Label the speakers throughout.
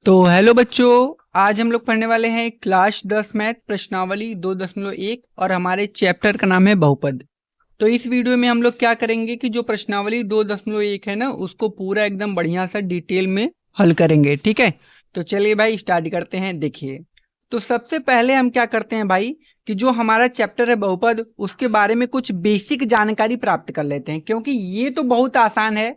Speaker 1: तो हेलो बच्चों, आज हम लोग पढ़ने वाले हैं क्लास 10 मैथ प्रश्नावली 2.1 और हमारे चैप्टर का नाम है बहुपद। तो इस वीडियो में हम लोग क्या करेंगे कि जो प्रश्नावली 2.1 है ना, उसको पूरा एकदम बढ़िया सा डिटेल में हल करेंगे। ठीक है, तो चलिए भाई स्टार्ट करते हैं। देखिए, तो सबसे पहले हम क्या करते हैं भाई कि जो हमारा चैप्टर है बहुपद, उसके बारे में कुछ बेसिक जानकारी प्राप्त कर लेते हैं, क्योंकि ये तो बहुत आसान है।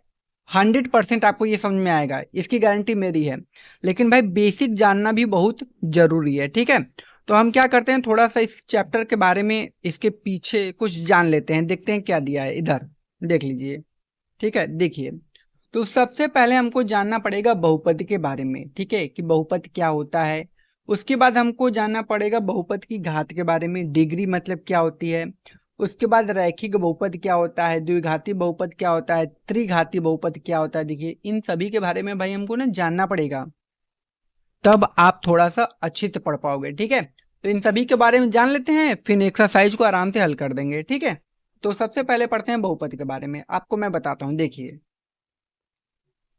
Speaker 1: 100% आपको ये समझ में आएगा, इसकी गारंटी मेरी है। लेकिन भाई बेसिक जानना भी बहुत जरूरी है। ठीक है, तो हम क्या करते हैं, थोड़ा सा इस चैप्टर के बारे में, इसके पीछे कुछ जान लेते हैं। देखते हैं क्या दिया है, इधर देख लीजिए। ठीक है, देखिए, तो सबसे पहले हमको जानना पड़ेगा बहुपद के बारे में। ठीक है, कि बहुपद क्या होता है। उसके बाद हमको जानना पड़ेगा बहुपद की घात के बारे में, डिग्री मतलब क्या होती है। उसके बाद रैखिक बहुपद क्या होता है, द्विघाती बहुपद क्या होता है, त्रिघाती बहुपद क्या होता है। देखिए, इन सभी के बारे में भाई हमको ना जानना पड़ेगा, तब आप थोड़ा सा अच्छे से पढ़ पाओगे। ठीक है, तो इन सभी के बारे में जान लेते हैं, फिर एक्सरसाइज को आराम से हल कर देंगे। ठीक है, तो सबसे पहले पढ़ते हैं बहुपद के बारे में। आपको मैं बताता हूँ। देखिए,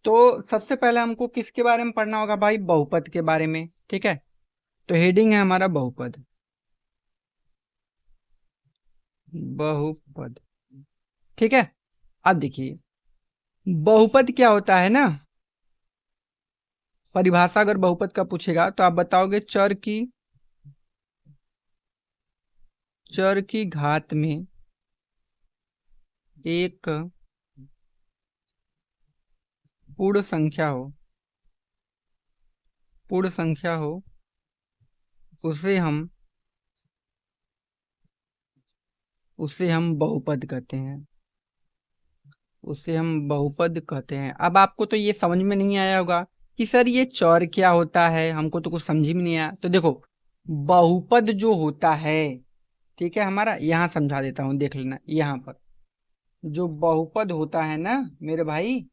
Speaker 1: तो सबसे पहले हमको किसके बारे में पढ़ना होगा भाई, बहुपद के बारे में। ठीक है, तो हेडिंग है हमारा बहुपद। बहुपद, ठीक है। अब देखिए, बहुपद क्या होता है ना, परिभाषा अगर बहुपद का पूछेगा तो आप बताओगे चर की घात में एक पूर्ण संख्या हो, पूर्ण संख्या हो, उसे हम बहुपद कहते हैं, उसे हम बहुपद कहते हैं। अब आपको तो ये समझ में नहीं आया होगा कि सर ये चौर क्या होता है, हमको तो कुछ समझ ही में नहीं आया। तो देखो, बहुपद जो होता है, ठीक है, हमारा यहाँ समझा देता हूँ, देख लेना। यहाँ पर जो बहुपद होता है ना मेरे भाई,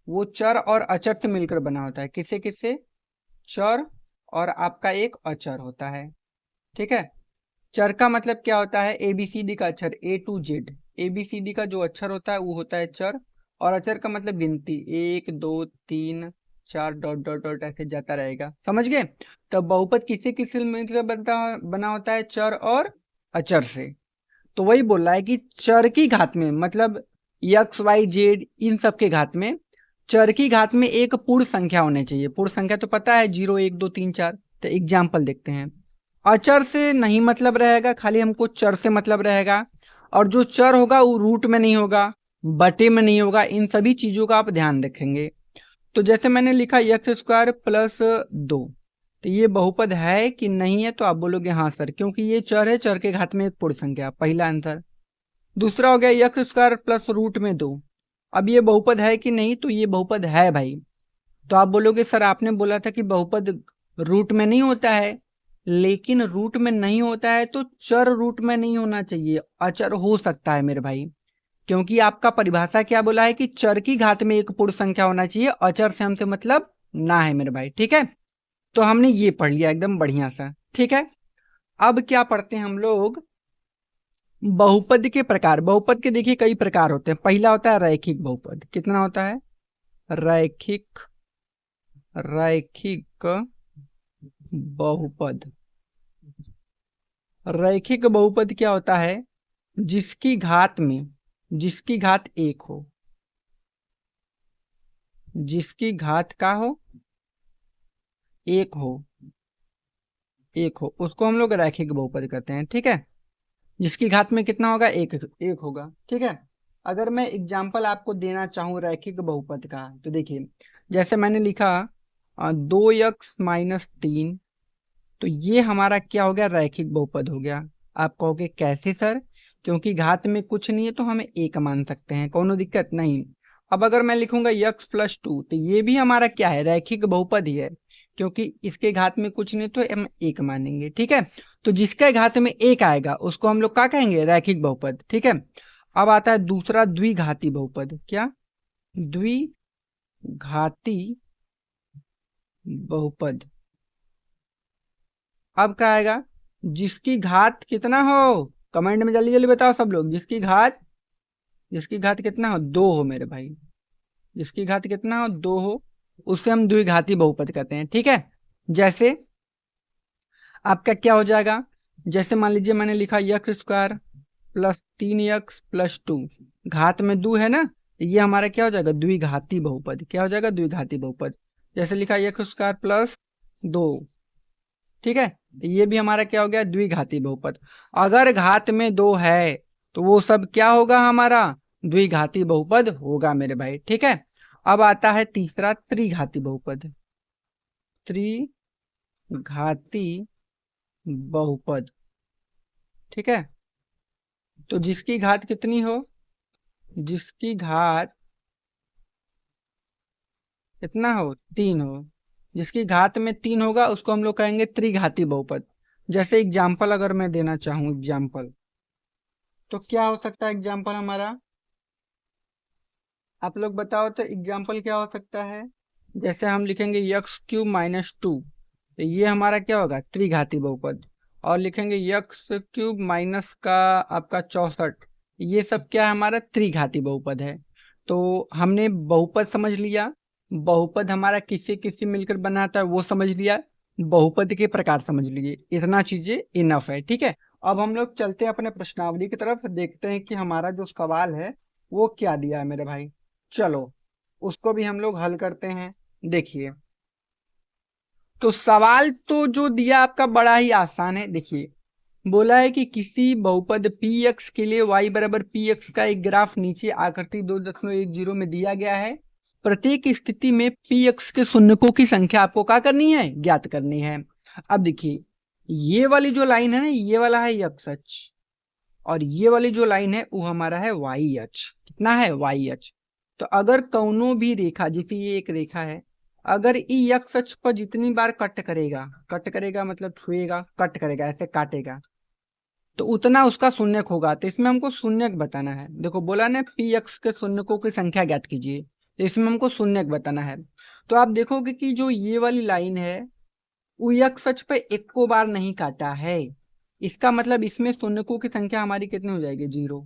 Speaker 1: वो चर और अचर से मिलकर बना होता है। किससे किससे? चर और आपका एक अचर होता है। ठीक है, चर का मतलब क्या होता है, एबीसीडी का अक्षर, A to Z। एबीसीडी का जो अक्षर होता है वो होता है चर, और अचर का मतलब गिनती, 1 2 3 4 डॉट डॉट डॉट ऐसे जाता रहेगा। समझ गए? तो बहुपद किससे किससे मिलकर बना होता है, चर और अचर से। तो वही बोल रहा है कि चर की घात में, मतलब XYZ इन सब के घात में, चर की घात में एक पूर्ण संख्या होनी चाहिए। पूर्ण संख्या तो पता है, 0 1 2 3 4। तो एग्जाम्पल देखते हैं। अचर से नहीं मतलब रहेगा, खाली हमको चर से मतलब रहेगा। और जो चर होगा वो रूट में नहीं होगा, बटे में नहीं होगा। इन सभी चीजों का आप ध्यान रखेंगे। तो जैसे मैंने लिखा x² + 2, तो ये बहुपद है कि नहीं है? तो आप बोलोगे हाँ सर, क्योंकि ये चर है, चर के घात में एक पूर्ण संख्या, पहला आंसर। दूसरा हो गया x² + √2। अब ये बहुपद है कि नहीं? तो ये बहुपद है भाई। तो आप बोलोगे सर आपने बोला था कि बहुपद रूट में नहीं होता है। लेकिन रूट में नहीं होता है तो चर रूट में नहीं होना चाहिए, अचर हो सकता है मेरे भाई। क्योंकि आपका परिभाषा क्या बोला है कि चर की घात में एक पूर्ण संख्या होना चाहिए, अचर से हमसे मतलब ना है मेरे भाई। ठीक है, तो हमने ये पढ़ लिया एकदम बढ़िया सा। ठीक है, अब क्या पढ़ते हैं हम लोग, बहुपद के प्रकार। बहुपद के देखिए कई प्रकार होते हैं। पहला होता है रैखिक बहुपद। कितना होता है? रैखिक, रैखिक बहुपद। रैखिक बहुपद क्या होता है? जिसकी घात में, जिसकी घात एक हो, जिसकी घात का हो, एक हो, एक हो, उसको हम लोग रैखिक बहुपद कहते हैं। ठीक है, जिसकी घात में कितना होगा, एक एक होगा। ठीक है, अगर मैं एग्जाम्पल आपको देना चाहूँ रैखिक बहुपद का, तो देखिए, जैसे मैंने लिखा 2x - 3, तो ये हमारा क्या हो गया, रैखिक बहुपद हो गया। आप कहोगे कैसे सर? क्योंकि घात में कुछ नहीं है तो हमें एक मान सकते हैं, कोनो दिक्कत नहीं। अब अगर मैं लिखूंगा x + 2, तो ये भी हमारा क्या है, रैखिक बहुपद ही है। क्योंकि इसके घात में कुछ नहीं तो हम एक मानेंगे। ठीक है, तो जिसके घात में एक आएगा उसको हम लोग क्या कहेंगे, रैखिक बहुपद। ठीक है, अब आता है दूसरा द्विघाती बहुपद। क्या? द्विघाती बहुपद। अब क्या आएगा, जिसकी घात कितना हो, कमेंट में जल्दी जल्दी बताओ सब लोग। जिसकी घात, जिसकी घात कितना हो, 2 हो मेरे भाई। जिसकी घात कितना हो, 2 हो, उसे हम द्विघाती बहुपद कहते हैं। ठीक है, जैसे आपका क्या हो जाएगा, जैसे मान लीजिए मैंने लिखा x² प्लस 3x प्लस 2, घात में 2 है ना, ये हमारा क्या हो जाएगा, द्विघाती बहुपद। क्या हो जाएगा, द्विघाती बहुपद। जैसे लिखा x² प्लस 2, ठीक है, तो ये भी हमारा क्या हो गया, द्विघाती बहुपद। अगर घात में 2 है तो वो सब क्या होगा, हमारा द्विघाती बहुपद होगा मेरे भाई। ठीक है, अब आता है तीसरा, त्रिघाती बहुपद। त्रिघाती बहुपद, ठीक है, तो जिसकी घात कितनी हो, जिसकी घात कितना हो, 3 हो, जिसकी घात में 3 होगा उसको हम लोग कहेंगे त्रिघाती बहुपद। जैसे एग्जाम्पल अगर मैं देना चाहूं एग्जाम्पल, तो क्या हो सकता है एग्जाम्पल हमारा, आप लोग बताओ तो एग्जाम्पल क्या हो सकता है। जैसे हम लिखेंगे x³ माइनस 2, तो ये हमारा क्या होगा, त्रिघाती बहुपद। और लिखेंगे x³ माइनस का आपका 64, ये सब क्या है, हमारा त्रिघाती बहुपद है। तो हमने बहुपद समझ लिया, बहुपद हमारा किससे किससे मिलकर बनाता है वो समझ लिया, बहुपद के प्रकार समझ लिए, इतना चीजें इनफ है। ठीक है, अब हम लोग चलते हैं अपने प्रश्नावली की तरफ, देखते हैं कि हमारा जो सवाल है वो क्या दिया है मेरे भाई। चलो उसको भी हम लोग हल करते हैं। देखिए, तो सवाल तो जो दिया आपका बड़ा ही आसान है। देखिए, बोला है कि किसी बहुपद px के लिए y बराबर px का एक ग्राफ नीचे आकृति 2.10 में दिया गया है। प्रत्येक स्थिति में px के शून्यकों की संख्या आपको क्या करनी है, ज्ञात करनी है। अब देखिए, ये वाली जो लाइन है ना, ये वाला है x अक्ष, और ये वाली जो लाइन है वो हमारा है y अक्ष। कितना है, y अक्ष। तो अगर कौनो भी रेखा, जैसे ये एक रेखा है, अगर ई x अक्ष पर जितनी बार कट करेगा मतलब छुएगा, कट करेगा, ऐसे काटेगा, तो उतना उसका शून्यक होगा। तो इसमें हमको शून्यक बताना है। देखो बोला ना px के शून्यकों की संख्या ज्ञात कीजिए, तो इसमें हमको शून्यक बताना है। तो आप देखोगे कि जो ये वाली लाइन है वो x अक्ष पे एक को बार नहीं काटा है, इसका मतलब इसमें शून्यकों की संख्या हमारी कितनी हो जाएगी, 0।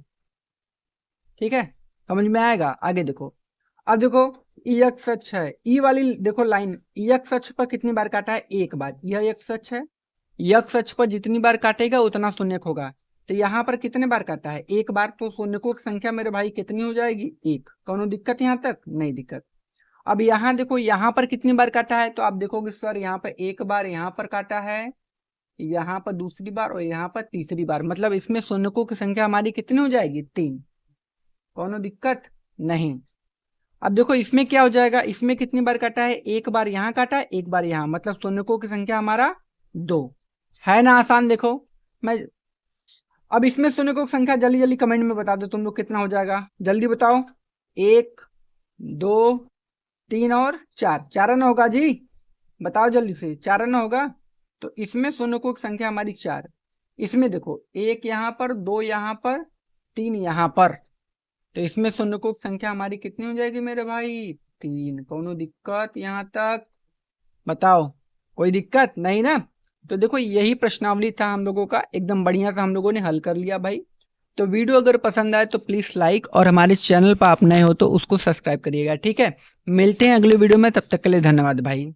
Speaker 1: ठीक है, समझ में आएगा। आगे देखो, अब देखो ई एक्स अक्ष है, ई वाली देखो लाइन ई एक्स अक्ष पर कितनी बार काटा है, एक बार। यह एक्स अक्ष है, यक्स अक्ष पर जितनी बार काटेगा उतना शून्यक होगा। तो यहाँ पर कितने बार काटा है, एक बार। तो शून्यकों की संख्या मेरे भाई कितनी हो जाएगी, 1। कौनो दिक्कत यहाँ तक, नहीं दिक्कत। अब यहाँ देखो, यहाँ पर कितनी बार काटा है, तो आप देखोगे सर यहाँ पर एक बार यहाँ पर काटा है, यहाँ पर दूसरी बार, और यहाँ पर तीसरी बार। मतलब इसमें शून्यकों की संख्या हमारी कितनी हो जाएगी, 3। कौनो दिक्कत नहीं। अब देखो इसमें क्या हो जाएगा, इसमें कितनी बार काटा है, एक बार यहाँ काटा, एक बार यहाँ, मतलब शून्यकों की संख्या हमारा 2 है ना। आसान, देखो मैं अब इसमें शून्यकों की संख्या जल्दी जल्दी कमेंट में बता दो तुम लोग कितना हो जाएगा, जल्दी बताओ। 1 2 3 और 4, 4 आना होगा जी, बताओ जल्दी से, 4 आना होगा। तो इसमें शून्यकों की संख्या हमारी 4। इसमें देखो 1 यहाँ पर, 2 यहाँ पर, 3 यहाँ पर, तो इसमें शून्यकों की संख्या हमारी कितनी हो जाएगी मेरे भाई, 3। कौनो दिक्कत यहाँ तक, बताओ, कोई दिक्कत नहीं ना। तो देखो यही प्रश्नावली था हम लोगों का, एकदम बढ़िया था, हम लोगों ने हल कर लिया भाई। तो वीडियो अगर पसंद आए तो प्लीज लाइक, और हमारे चैनल पर आप नए हो तो उसको सब्सक्राइब करिएगा। ठीक है, मिलते हैं अगले वीडियो में, तब तक के लिए धन्यवाद भाई।